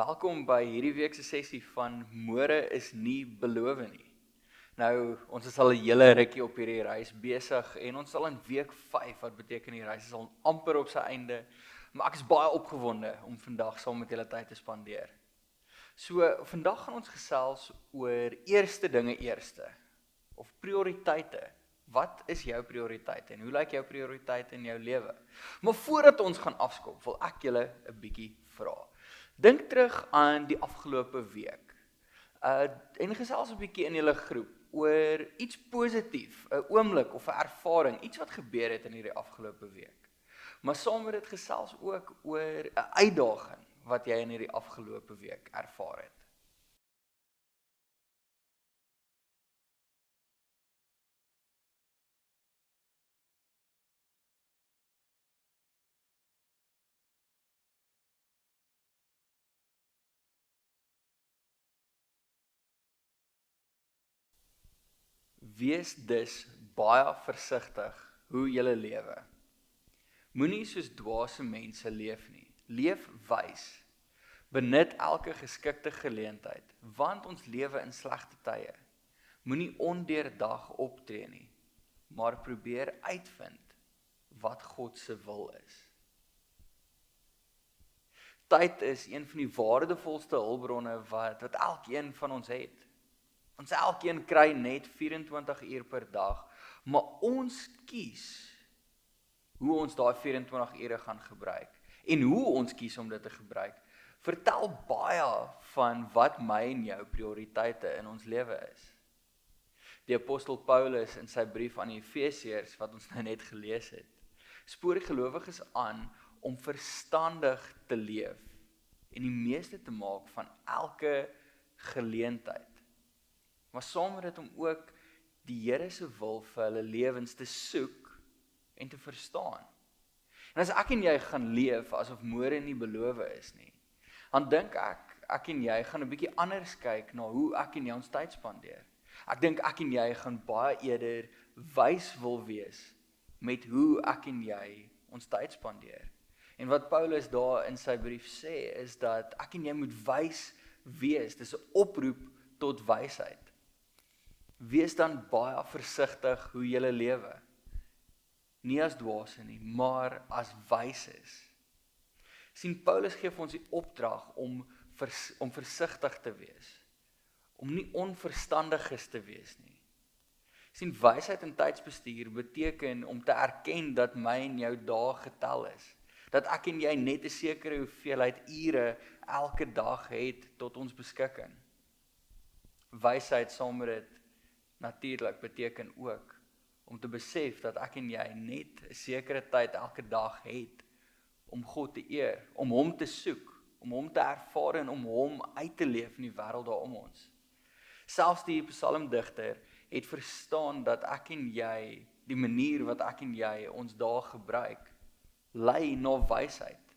Welkom by hierdie week se sessie van Môre is nie beloof nie. Nou, ons is al 'n hele rukkie op hierdie reis besig en ons sal in week 5, wat beteken die reis is al amper op sy einde, maar ek is baie opgewonde om vandag saam met julle tyd te spandeer. So, vandag gaan ons gesels oor eerste dinge eerste, of prioriteite. Wat is jou prioriteit en hoe lyk jou prioriteit in jou lewe? Maar voordat ons gaan afskop, wil ek julle 'n bietjie vra. Dink terug aan die afgelope week. En gesels 'n bietjie in julle groep oor iets positief, 'n oomblik of 'n ervaring, iets wat gebeur het in hierdie afgelope week. Maar saam met dit gesels ook oor 'n uitdaging wat jy in hierdie afgelope week ervaar het. Wees dus baie versigtig hoe jy lewe. Moenie soos dwaase mense leef nie. Leef wys. Benut elke geskikte geleentheid, want ons lewe in slegte tye. Moenie ondeurdag optree nie, maar probeer uitvind wat God se wil is. Tyd is een van die waardevolste hulpbronne wat elkeen van ons het. Ons elkeen kry net 24 uur per dag, maar ons kies hoe ons daai 24 ure gaan gebruik en hoe ons kies om dit te gebruik. Vertel baie van wat my en jou prioriteite in ons lewe is. Die apostel Paulus in sy brief aan die Efesiërs wat ons nou net gelees het, spoor die gelowiges aan om verstandig te leef en die meeste te maak van elke geleentheid. Maar saam met dit om ook die Here se wil vir hulle lewens te soek en te verstaan. En as ek en jy gaan leef asof môre nie beloof is nie, dan dink ek en jy gaan 'n bietjie anders kyk na hoe ek en jy ons tyd spandeer. Ek dink ek en jy gaan baie eerder wys wil wees met hoe ek en jy ons tyd spandeer. En wat Paulus daar in sy brief sê, is dat ek en jy moet wys wees. Dis 'n oproep tot wysheid. Wees dan baie versigtig hoe jy lewe. Nie as dwaase nie, maar as wyses. Sien, Paulus gee vir ons die opdrag om versigtig te wees. Om nie onverstandiges te wees nie. Sien, wysheid en tydsbestuur beteken om te erken dat my en jou dae getel is. Dat ek en jy net 'n sekere hoeveelheid ure elke dag het tot ons beskikking. Wysheid saam met dit natuurlik beteken ook om te besef dat ek en jy net 'n sekere tyd elke dag het om God te eer, om hom te soek, om hom te ervaar en om hom uit te leef in die wêreld daar om ons. Selfs die psalmdigter het verstaan dat ek en jy, die manier wat ek en jy ons dae gebruik, lei na wysheid.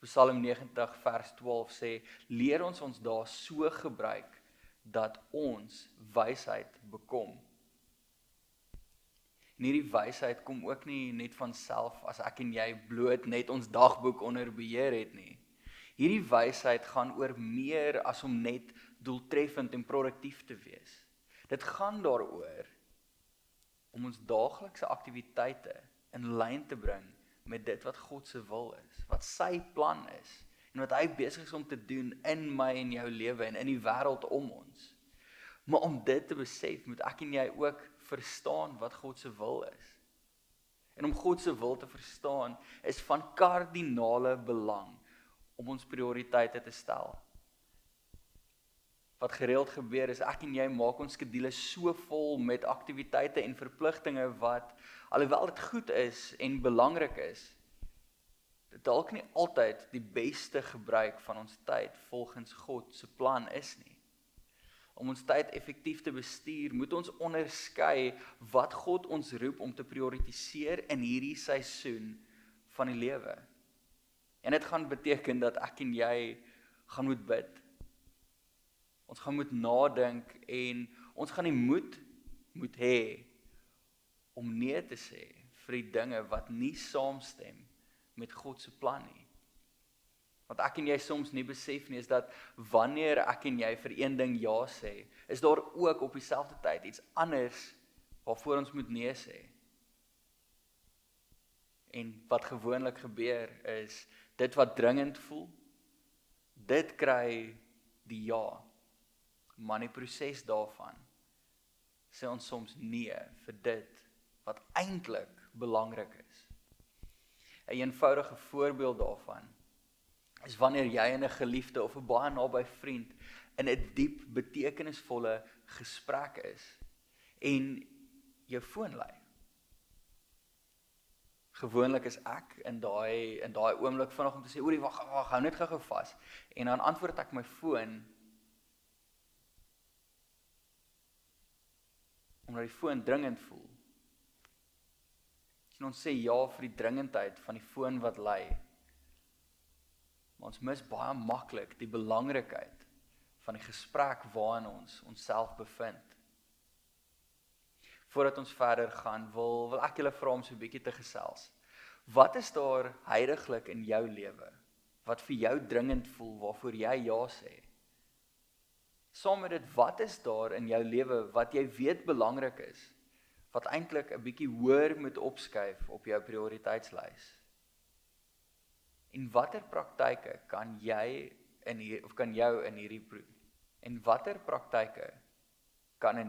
Psalm 90 vers 12 sê, leer ons dae so gebruik, dat ons wysheid bekom. En hierdie wysheid kom ook nie net van self as ek en jy bloot net ons dagboek onder beheer het nie. Hierdie wysheid gaan oor meer as om net doeltreffend en produktief te wees. Dit gaan daaroor om ons daaglikse aktiwiteite in lyn te bring met dit wat God se wil is, wat sy plan is en wat hy besig is om te doen in my en jou lewe en in die wêreld om ons. Maar om dit te besef, moet ek en jy ook verstaan wat God se wil is. En om God se wil te verstaan, is van kardinale belang om ons prioriteite te stel. Wat gereeld gebeur is, ek en jy maak ons skedules so vol met aktiwiteite en verpligtinge wat, alhoewel dit goed is en belangrik is, dit dalk nie altyd die beste gebruik van ons tyd volgens God se plan is nie. Om ons tyd effektief te bestuur, moet ons onderskei wat God ons roep om te prioritiseer in hierdie seisoen van die lewe. En dit gaan beteken dat ek en jy gaan moet bid. Ons gaan moet nadink en ons gaan die moed moet hê om nee te sê vir die dinge wat nie saamstem met God se plan nie. Wat ek en jy soms nie besef nie, is dat wanneer ek en jy vir een ding ja sê, is daar ook op dieselfde tyd iets anders waarvoor ons moet nee sê. En wat gewoonlik gebeur is, dit wat dringend voel, dit kry die ja. Maar in die proses daarvan sê ons soms nee vir dit wat eintlik belangrik is. 'n eenvoudige voorbeeld daarvan is wanneer jy en 'n geliefde of 'n baie naby vriend in 'n diep betekenisvolle gesprek is en jou foon lui. Gewoonlik is ek in daai oomblik vinnig om te sê, wag, hou net gou vas. En dan antwoord ek my foon omdat die foon dringend voel. En ons sê ja vir die dringendheid van die foon wat lui. Maar ons mis baie maklik die belangrikheid van die gesprek waarin ons onsself bevind. Voordat ons verder gaan, wil ek julle vra om so 'n bietjie te gesels. Wat is daar heiliglik in jou lewe wat vir jou dringend voel, waarvoor jy ja sê? Saam met dit, wat is daar in jou lewe wat jy weet belangrik is, wat eintlik 'n bietjie hoër moet opskuif op jou prioriteitslys? En watter praktyke kan jou in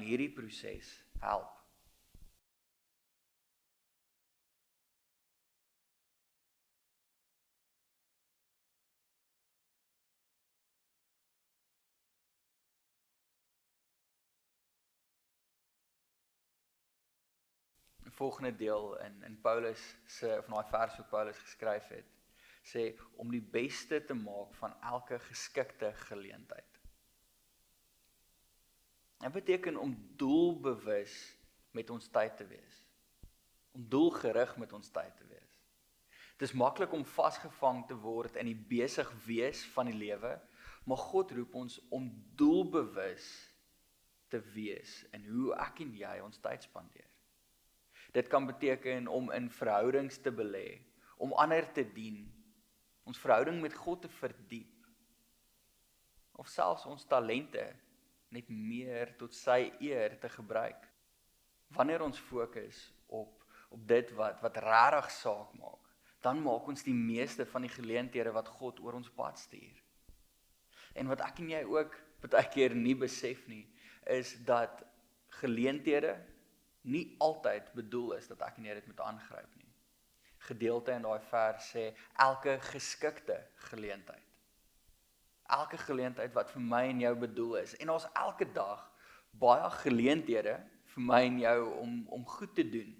hierdie proses help? Die volgende deel in Paulus se of daai vers wat Paulus geskryf het, sê om die beste te maak van elke geskikte geleentheid. Dit beteken om doelbewus met ons tyd te wees. Om doelgerig met ons tyd te wees. Dit is maklik om vasgevang te word in die besig wees van die lewe, maar God roep ons om doelbewus te wees in hoe ek en jy ons tyd spandeer. Dit kan beteken om in verhoudings te belê, om ander te dien, ons verhouding met God te verdiep, of selfs ons talente net meer tot sy eer te gebruik. Wanneer ons fokus op dit wat regtig saak maak, dan maak ons die meeste van die geleenthede wat God oor ons pad stuur. En wat ek en jy ook baie keer nie besef nie, is dat geleenthede nie altyd bedoel is dat ek en jy dit moet aangryp nie. Gedeelte in daai vers sê, elke geskikte geleentheid. Elke geleentheid wat vir my en jou bedoel is. En ons elke dag baie geleenthede vir my en jou om goed te doen.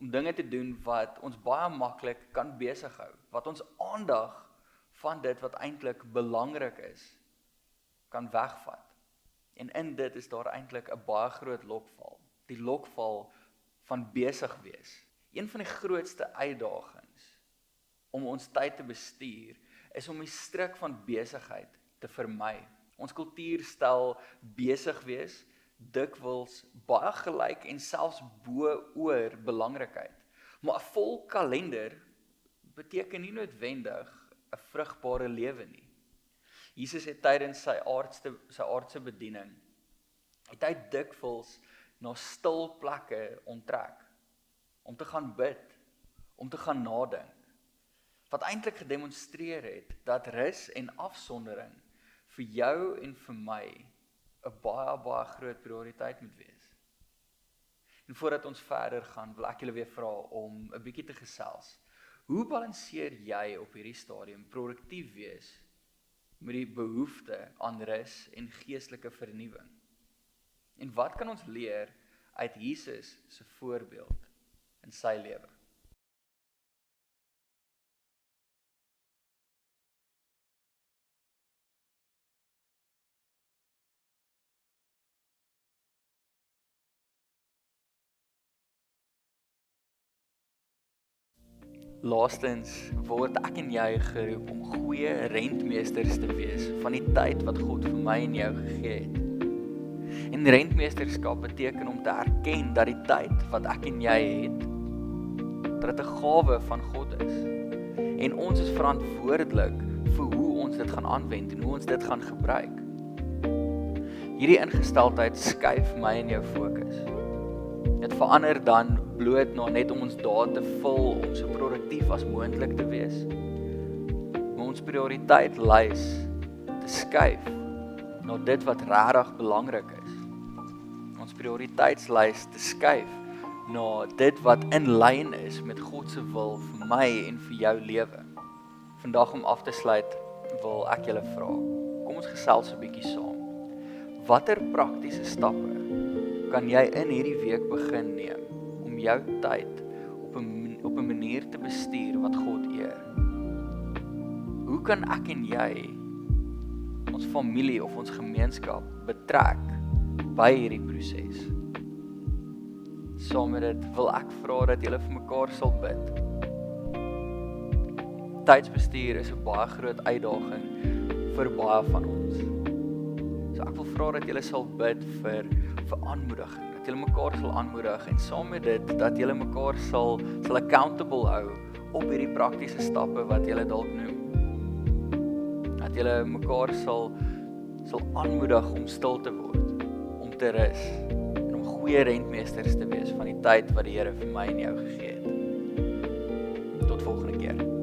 Om dinge te doen wat ons baie maklik kan besig hou. Wat ons aandag van dit wat eintlik belangrik is, kan wegvat. En in dit is daar eintlik 'n baie groot lokval. Die lokval van besig wees. Een van die grootste uitdagings om ons tyd te bestuur, is om die stryk van besigheid te vermy. Ons kultuur stel besig wees dikwels baie gelyk en selfs bo-oor belangrikheid. Maar 'n vol kalender beteken nie noodwendig 'n vrugbare lewe nie. Jesus het tydens sy aardse bediening, het hy dikwels na stil plekke onttrek, om te gaan bid, om te gaan nadink, wat eintlik gedemonstreer het, dat rus en afsondering vir jou en vir my 'n baie groot prioriteit moet wees. En voordat ons verder gaan, wil ek julle weer vra om 'n bietjie te gesels. Hoe balanseer jy op hierdie stadium produktief wees met die behoefte aan rus en geestelike vernuwing? En wat kan ons leer uit Jesus se voorbeeld in sy lewe? Laastens word ek en jy geroep om goeie rentmeesters te wees van die tyd wat God vir my en jou gegee het. En rentmeesterskap beteken om te erken dat die tyd wat ek en jy het, dat dit 'n gawe van God is. En ons is verantwoordelik vir hoe ons dit gaan aanwend en hoe ons dit gaan gebruik. Hierdie ingesteldheid skuif my en jou fokus. Dit verander dan bloot na net om ons dae te vul, om so produktief as moontlik te wees. Maar ons prioriteit lys te skuif na dit wat regtig belangrik is. Ons prioriteitslys te skuif na dit wat in lyn is met God se wil vir my en vir jou lewe. Vandag om af te sluit, wil ek julle vra, kom ons gesels 'n bietjie saam. Watter praktiese stappe kan jy in hierdie week begin neem om jou tyd op 'n manier te bestuur wat God eer? Hoe kan ek en jy ons familie of ons gemeenskap betrek by hierdie proses? Saam met dit wil ek vra dat julle vir mekaar sal bid. Tydsbestuur is 'n baie groot uitdaging vir baie van ons. So ek wil vra dat julle sal bid vir aanmoediging, dat julle mekaar sal aanmoedig en saam met dit dat julle mekaar sal accountable hou op hierdie praktiese stappe wat julle dalk noem. Dat julle mekaar sal aanmoedig om stil te word, om te rus en om goeie rentmeesters te wees van die tyd wat die Here vir my en jou gegee het. Tot volgende keer.